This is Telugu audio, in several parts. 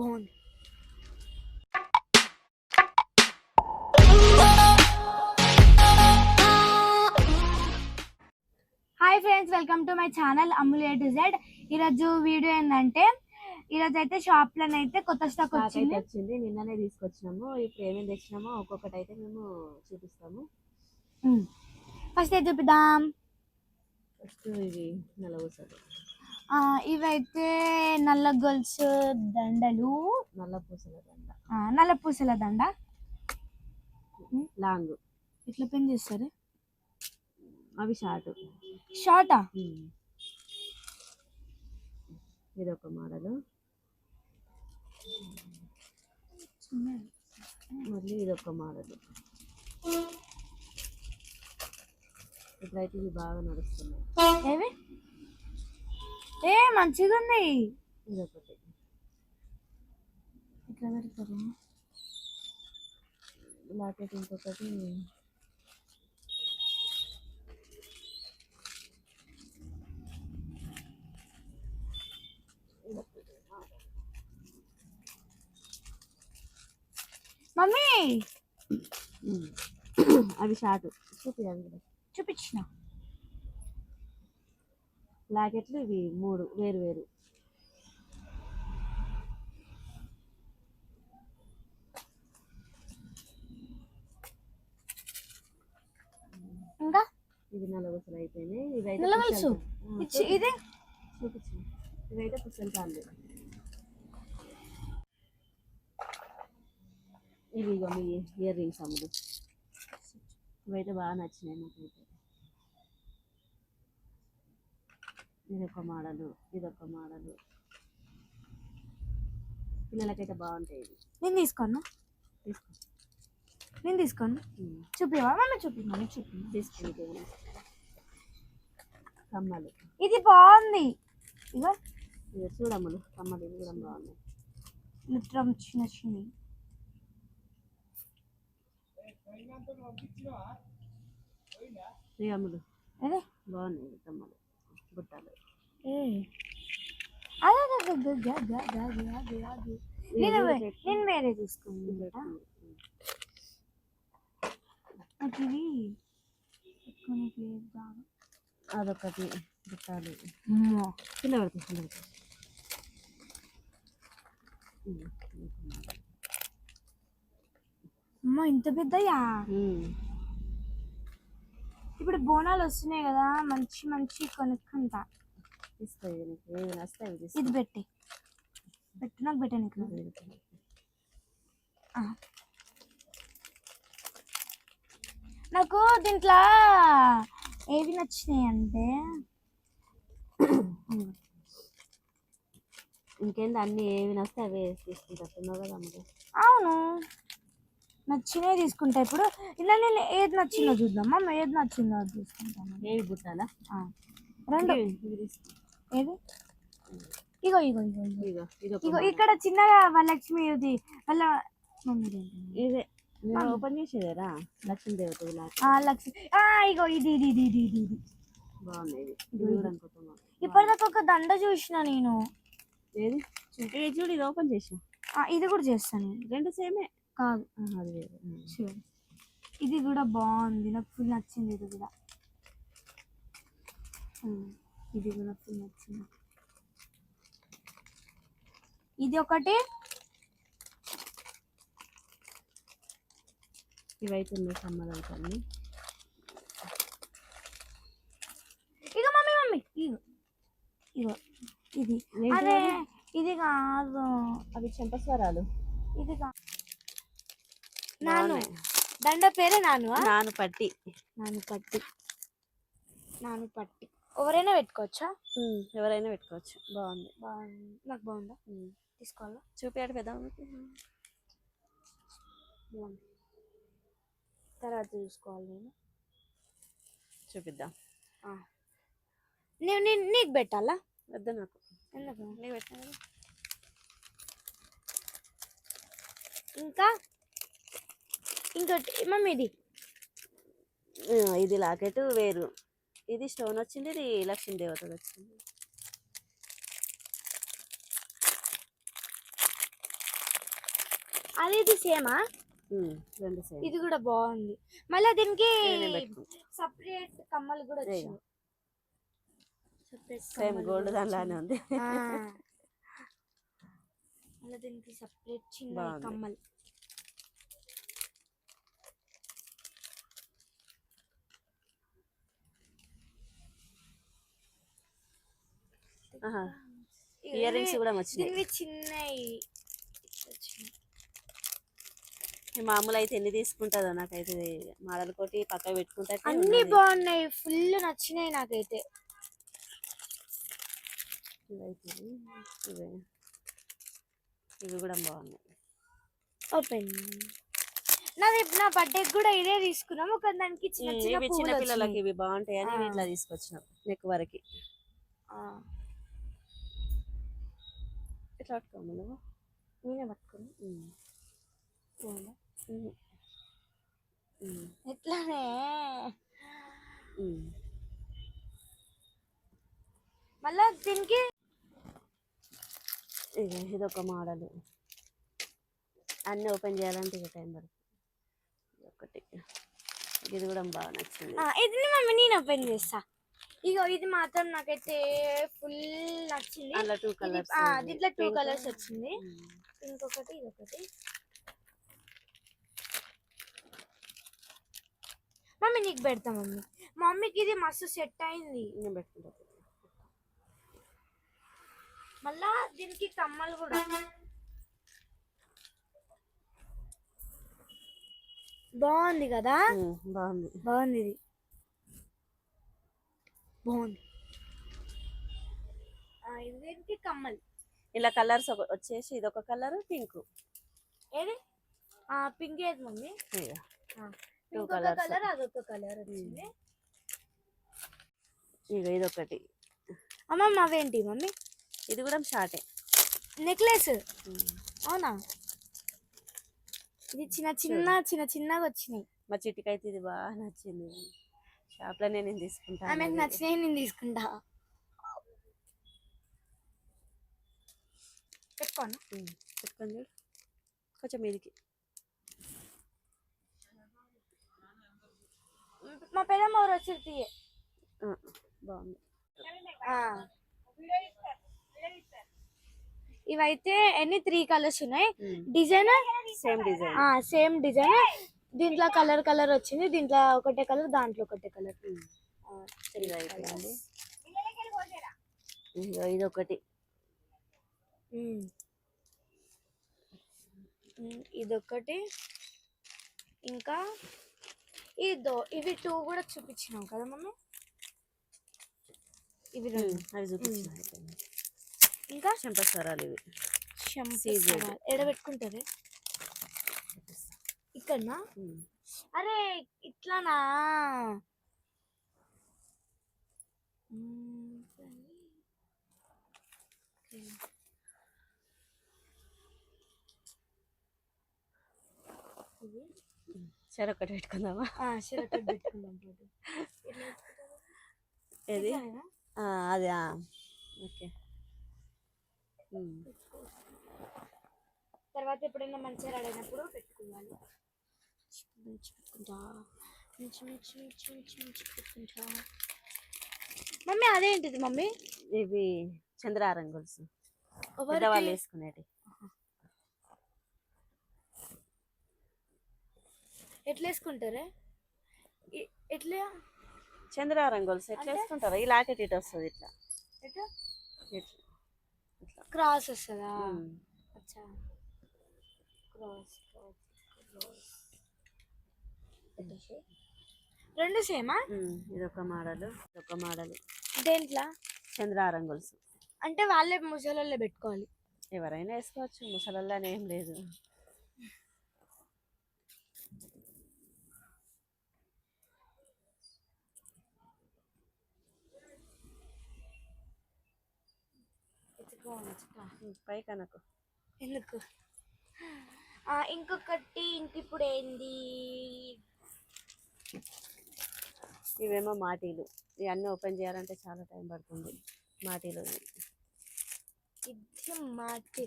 బాగుంది. Hi friends, welcome to my channel అమ్ముల్ A to Z. ఈరోజు వీడియో ఏంటంటే ఈరోజు అయితే షాప్లోనైతే కొత్త స్టాక్ వచ్చింది. నిన్ననే తీసుకొచ్చినాము. ఇప్పుడు ఏమేమి తెచ్చినామో ఒక్కొక్కటి అయితే మేము చూపిస్తాము. ఫస్ట్ అయితే చూపిద్దాం. ఫస్ట్ ఇవి నల్లపూసలు. ఇవైతే నల్ల గొలుసు దండలు, నల్ల పూసల దండ లాంగ్. ఇట్లా పెన్ చేస్తారు. అవి షార్టా? ఇది ఒక మోడలు. మళ్ళీ ఇది ఒక మోడలు. ఇప్పుడైతే ఇవి బాగా నడుస్తున్నాయి. ఏవి మంచిగా ఉన్నాయి. ఇదొకటి ఇట్లా పెడతారు. లాకెట్ ఇంకొకటి. మమ్మీ అవి షార్ట్ చూపించిన లాకెట్లు. ఇవి 3 వేరు వేరు. ఇంకా ఇవి నల్లగొసలు అయిపోయినాయి. ఇవైతే ఇదే చూపించు. ఇవైతే పుస్తలు కాదు. ఇవి మీ ఇయర్ రింగ్స్ అమ్ముడు. ఇవైతే బాగా నచ్చినాయి నాకైతే. ఇదొక మోడలు, ఇదొక మోడలు. పిల్లలకైతే బాగుంటాయి. నేను తీసుకోను. చూపివా మమ్మీ? తీసుకుంటే కమ్మలు. ఇది బాగుంది. ఇగో చూడమ్మలు కమ్మలు. ఇవి కూడా బాగున్నాయి. నిత్రం చిన్న చిన్నవి. అమ్ములు అదే బాగున్నాయి కమ్మలు, బుట్టాలు. నేను వేరే తీసుకున్నా. అదొకటి బుట్టాలు. చిన్న పడుతుంది. అమ్మా ఇంత పెద్దయా? ఇప్పుడు బోనాలు వస్తున్నాయి కదా, మంచి మంచి కొనుక్కుంటా. ఇది పెట్టి నాకు పెట్టాను. నాకు దీంట్లో ఏవి నచ్చినాయి అంటే, ఇంకేంది అన్ని ఏవి నస్తే అవే తీసుకుంటున్నావు కదా అమ్మ. అవును, నచ్చినవి తీసుకుంటా. ఇప్పుడు ఇలా నేను ఏది నచ్చిందో చూద్దామా. ఏది నచ్చిందో అది తీసుకుంటాను. ఏవి బుట్టాలా? 2. ఏది? ఇగో ఇగో ఇగో ఇగో ఇగో ఇక్కడ చిన్నగా వరలక్ష్మి ఇది వాళ్ళ మమ్మీ. ఇదే ఓపెన్ చేసేదేరా లక్ష్మీదేవత. లక్ష్మి. ఇగో ఇది ఇది ఇది ఇది ఇది బాగుంది. ఇప్పటిదాకా ఒక దండ చూసిన నేను. ఏది చూడు, ఇది ఓపెన్ చేసిన. ఇది కూడా చేస్తాను. 2 సేమే కాదు, అది వేరే. ఇది కూడా బాగుంది, నాకు ఫుల్ నచ్చింది. ఇది కూడా ఫుల్ నచ్చింది. ఇది ఒకటి. ఇవైతే ఉన్నాయి సమ్మరాలు. ఇగో మమ్మీ ఇగో ఇగో ఇది. అదే ఇది కాదు, అవి చెంపస్వరాలు. ఇది కాదు. నాను దండ పేరే నాను పట్టి. ఎవరైనా పెట్టుకోవచ్చా? ఎవరైనా పెట్టుకోవచ్చు. బాగుంది. నాకు బాగుందా? తీసుకోవాలా? చూపించాడు పెద్ద తర్వాత చూసుకోవాలి. నేను చూపిద్దాం. నీకు పెట్టాలా? వద్దా నాకు. ఎందుకు? నీకు పెట్టాను. ఇంకా ఇంకోటి మమ్మీ, ఇది లాకెట్ వేరు. ఇది స్టోన్ వచ్చింది. ఇది లక్ష్మీదేవత వచ్చింది. అది ఇది సేమా? రెండు సేమ్. ఇది కూడా బాగుంది. మళ్ళీ దీనికి నేనే పెట్టుకుంటా. సపరేట్ కమ్మలు కూడా వచ్చినాయి. సేమ్ గోల్డ్ దానిలానే ఉంది. మళ్ళీ దీనికి సపరేట్ చిన్న బాగుంది. కమ్మలు. ఇయర్ రింగ్స్ కూడా వచ్చినాయి. ఇవి చిన్నవి మామూలు అయితే ఎన్ని తీసుకుంటుందో నాకైతే మోడల్ కోటి పక్క పెట్టుకుంటే అన్ని బాగున్నాయి. ఫుల్ నచ్చినాయి నాకైతే. ఇవి కూడా బాగున్నాయి. ఓపెన్. నా బర్త్డే కూడా ఇదే తీసుకున్నాము. ఒక దానికి చిన్న పిల్లలకి ఇవి బాగుంటాయి అని ఇట్లా తీసుకొచ్చినాం. నెక్ వరకు ఇట్లా పట్టుకోము. నువ్వు నేనే పట్టుకుని ఎట్లానే మళ్ళా దీనికి ఇదొక మోడల్. అన్నీ ఓపెన్ చేయాలంటే ఇక టైం పడుతుంది. ఒకటి ఇది కూడా బాగా నచ్చింది. ఇది మమ్మీ నేను ఓపెన్ చేస్తా. ఇగో ఇది మాత్రం నాకైతే ఫుల్ నచ్చింది. అలా 2 కలర్స్. దీంట్లో 2 కలర్స్ వచ్చింది. ఇంకొకటి ఇదొకటి. మమ్మీ నీకు పెడతా. మమ్మీకి ఇది మస్తు సెట్ అయింది. నేను పెట్టుకుంటా. మళ్ళా దీనికి కమ్మలు కూడా బాగుంది కదా. బాగుంది ఇది బాగుంది. దీనికి కమ్మలు ఇలా కలర్స్ వచ్చేసి ఇదొక కలర్ పింక్. ఏది పింక్ ఏది మమ్మీ? 2 కలర్స్. కలర్ అదొక కలర్ వచ్చింది. ఇక ఇదొకటి. అమ్మమ్మ అవేంటి మమ్మీ? ఇది కూడా షార్టే నెక్లెస్. అవునా? ఇది చిన్నగా వచ్చినాయి. మా చిట్టికైతే ఇది బాగా నచ్చింది. షాప్లోనే నేను తీసుకుంటా. ఆమెకు నచ్చినాయి నేను తీసుకుంటా. పెట్టుకోండి చూడు కొంచెం మీదికి. మా పెద్దమ్మ ఎవరు వచ్చి బాగుంది. ఇవైతే ఎన్ని 3 కలర్స్ ఉన్నాయి. Design same design. దీంట్లో కలర్ వచ్చింది. దీంట్లో ఒకటే కలర్, దాంట్లో ఒకటే కలర్. ఇదొకటి. ఇదొకటి. ఇంకా ఇవి 2 కూడా చూపించినాం కదా మమ్మీ. ఇవి అవి చూపించిన. ఇంకా చెంపస్వరాలు. ఇవి ఎడబెట్టుకుంటారే ఇక్కడనా? అరే ఇట్లానా? చెరొకటి పెట్టుకుందామా? చెరొకటి పెట్టుకుందాం. ఏది? అది ఓకే. తర్వాత ఎప్పుడైనా మంచిగా రెడీ అయినప్పుడు పెట్టుకోవాలి. మమ్మీ అదేంటిది మమ్మీ? ఇవి చంద్రారం గొలుసు పెద్దవాళ్ళు వేసుకునేటి. ఎట్లా వేసుకుంటారే? ఎట్లా చంద్రారం గొలుసు ఎట్లా వేసుకుంటారా? ఈ లాకెట్ ఇటు వస్తుంది. ఇట్లా క్రాస్ వస్తుందా? అచ్చా క్రాస్. రెండు సేమా? ఇదొక మోడల్, ఇదొక మోడల్. దేంట్లో? చంద్రారం గొలుసు. అంటే వాళ్ళే ముసలోళ్ళే పెట్టుకోవాలి? ఎవరైనా వేసుకోవచ్చు, ముసలోళ్ళని ఏం లేదు. పై కనకు ఎందుకు? ఇంకొకటి ఇప్పుడు ఏంది? ఇది మాటి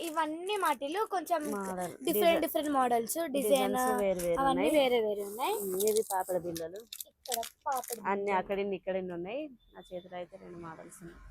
ఇవన్నీ మాటిలు కొంచెం model different different models design వేరు వేరు అవన్నీ ఉన్నాయి. వేరే వేరే ఉన్నాయి. ఇది పాపడ బిళ్ళలు ఇక్కడ పాపడి అన్ని అక్కడ ఇక్కడ ఉన్నాయి. నా చేతిలో అయితే 2 మోడల్స్ ఉన్నాయి.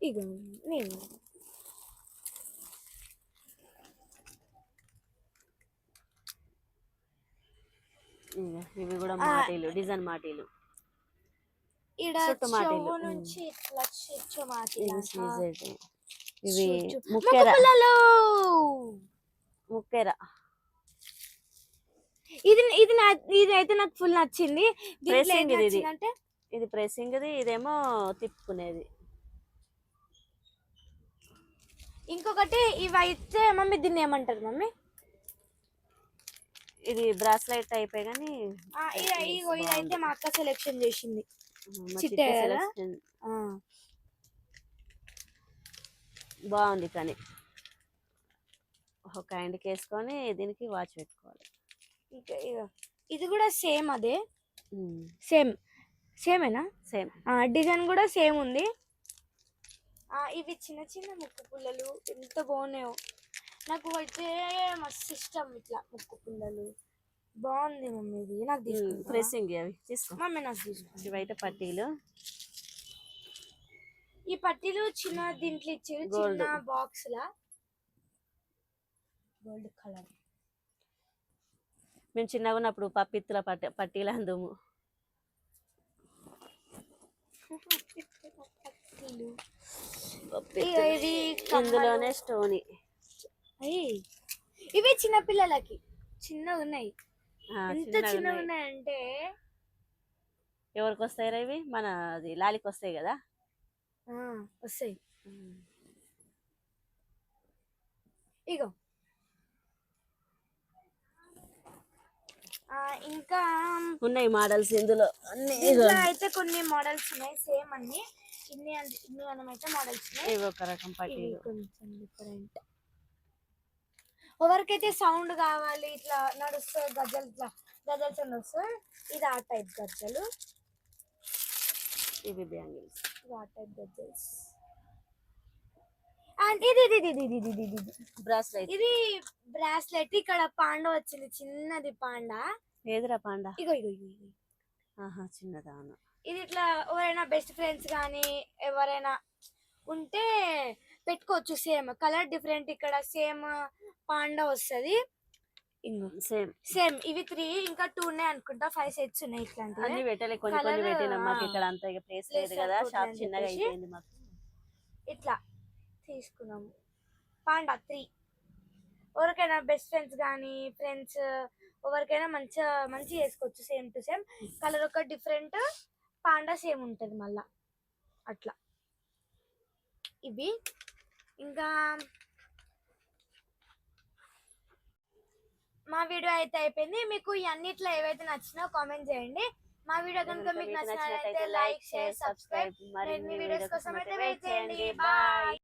ఇగో నేను ఇవి కూడా మాటీలు డిజైన్ మాటీలు ఈడ చుట్టు మాటీలు. చెవు నుంచి ఇట్లా చిచ్చు మాటి ఇవి ముక్కెర ముక్కెర ఇది ఇది అయితే నాకు ఫుల్ నచ్చింది. దీంట్లో ఏం ప్రెసింగ్ ఇది నచ్చిందంటే ఇది ప్రెసింగ్ ఇదేమో తిప్పుకునేది. ఇంకొకటి ఇవి అయితే మమ్మీ దీన్ని ఏమంటారు మమ్మీ? ఇది బ్రాస్లెట్ అయిపోయి కానీ ఇగో ఇదైతే మా అక్క సెలెక్షన్ చేసింది. మా చిట్టే చిట్టి కదా? selection బాగుంది. కానీ ఒక హ్యాండ్కి వేసుకొని దీనికి వాచ్ పెట్టుకోవాలి. ఇంకా ఇగో ఇది కూడా సేమ్ అదే సేమేనా? సేమ్ డిజైన్ కూడా సేమ్ ఉంది. ఇవి చిన్న చిన్న ముక్కు పుల్లలు ఎంత బాగున్నాయో. నాకు అయితే మస్తు ఇష్టం ఇట్లా ముక్కు పుల్లలు. బాగుంది మమ్మీ ఇది నాకు తీసుకుంటా. ప్రెసింగ్ అవి తీసుకో మమ్మీ నాకు తీసుకుంటా. ఇవైతే పట్టీలు. ఈ పట్టీలు చిన్న దీంట్లో ఇచ్చారు చిన్న బాక్స్ లా గోల్డ్ కలర్. మేము చిన్నగా ఉన్నప్పుడు పప్పిత్తుల పట్టీలు అందుము. ఇది ఇందులోనే స్టోనీ. ఇవి చిన్న పిల్లలకి చిన్నగా ఉన్నాయి. ఎంత చిన్నగా ఉన్నాయంటే ఎవరికి వస్తాయి ఇవి? మన అది లాలికి వస్తాయి కదా, వస్తాయి. ఇగో ఇంకా ఉన్నాయి మోడల్స్ ఇందులో అన్ని. అయితే కొన్ని మోడల్స్ ఉన్నాయి సేమ్ అన్ని. ఇన్ని అయితే మోడల్స్ ఉన్నాయి. ఇవి ఒక రకం పట్టీలు కొంచెం డిఫరెంట్. ఎవరికైతే సౌండ్ కావాలి ఇట్లా నడుస్తే గజ్జలు ఇట్లా గజ్జలు నడుస్తాయి. ఇది ఆ టైప్ గజ్జలు. ఇవి బ్యాంగిల్స్. ఆ టైప్ గజ్జల్స్. అండ్ ఇది బ్రాస్లెట్. ఇది బ్రాస్లెట్. ఇక్కడ పాండా వచ్చింది చిన్నది పాండా. ఏదిరా పాండా? ఇగో ఇగో ఇగో చిన్నదా. ఇది ఇట్లా ఎవరైనా బెస్ట్ ఫ్రెండ్స్ కానీ ఎవరైనా ఉంటే పెట్టుకోవచ్చు. Same colour different. ఇక్కడ సేమ్ పాండా వస్తుంది. సేమ్ ఇవి 3 ఇంకా 2 ఉన్నాయి అనుకుంటా. 5 సెట్స్ ఉన్నాయి. ఇట్లాంటివి అన్ని పెట్టలే, కొన్ని కొన్ని పెట్టినాం. మాకు ఇక్కడ అంత ప్లేస్ లేదు కదా, షాప్ చిన్నగా అయిపోయింది మాకు. ఇట్లా తీసుకున్నాము పాండా 3. ఎవరికైనా బెస్ట్ ఫ్రెండ్స్ కానీ ఫ్రెండ్స్ ఎవరికైనా మంచి వేసుకోవచ్చు. సేమ్ టు సేమ్ కలర్ ఒక డిఫరెంట్, పాండా సేమ్ ఉంటుంది మళ్ళా అట్లా. ఇవి ఇంకా మా వీడియో అయితే అయిపోయింది. మీకు ఈ అన్నిట్లో ఏవైతే నచ్చినా కామెంట్ చేయండి. మా వీడియో కనుక మీకు నచ్చినట్లయితే లైక్, షేర్, సబ్స్క్రైబ్. మరిన్ని వీడియోస్ కోసం అయితే వెయిట్ చేయండి. బాయ్.